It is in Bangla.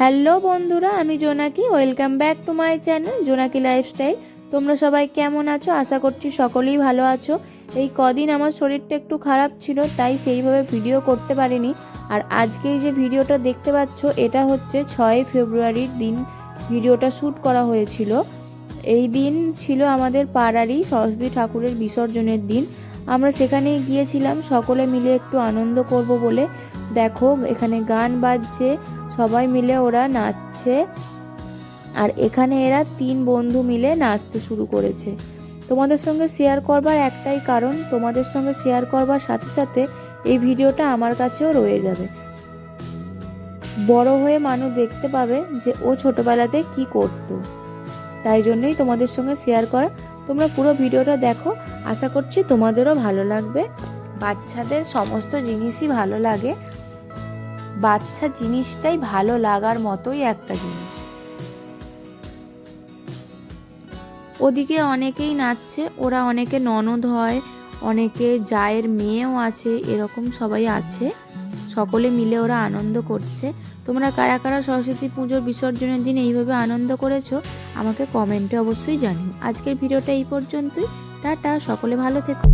হ্যালো বন্ধুরা, আমি জোনাকি। Welcome back to my channel জোনাকি লাইফস্টাইল। তোমরা সবাই কেমন আছো? আশা করছি সকলেই ভালো আছো। এই কদিন আমার শরীরটা একটু খারাপ ছিল, তাই সেইভাবে ভিডিও করতে পারিনি। আর আজকেই যে ভিডিওটা দেখতে পাচ্ছ, এটা হচ্ছে 6 ফেব্রুয়ারির দিন ভিডিওটা শ্যুট করা হয়েছিল। এই দিন ছিল আমাদের পাড়ারই সরস্বতী ঠাকুরের বিসর্জনের দিন। আমরা সেখানেই গিয়েছিলাম সকলে মিলে একটু আনন্দ করব বলে। দেখো, এখানে গান বাজছে, সবাই মিলে ওরা নাচছে। আর এখানে এরা 3 বন্ধু মিলে নাচতে শুরু করেছে। তোমাদের সঙ্গে শেয়ার করবার একটাই কারণ, তোমাদের সঙ্গে শেয়ার করবার সাথে সাথে এই ভিডিওটা আমার কাছেও রয়ে যাবে। বড় হয়ে মানুষ দেখতে পাবে যে ও ছোটবেলাতে কি করতো। তাই জন্যই তোমাদের সঙ্গে শেয়ার করা। তোমরা পুরো ভিডিওটা দেখো, আশা করছি তোমাদেরও ভালো লাগবে। বাচ্চাদের সমস্ত জিনিসই ভালো লাগে, বাচ্চা জিনিসটাই ভালো লাগার মতোই একটা জিনিস। ওদিকে অনেকেই নাচছে, ওরা অনেকে ননদ হয়, অনেকে জায়ের মেয়েও আছে, এরকম সবাই আছে। সকলে মিলে ওরা আনন্দ করছে। তোমরা কারা কারা সরস্বতী পুজোর বিসর্জনের দিন এইভাবে আনন্দ করেছো আমাকে কমেন্টে অবশ্যই জানিও। আজকের ভিডিওটা এই পর্যন্তই। টাটা, সকলে ভালো থেকো।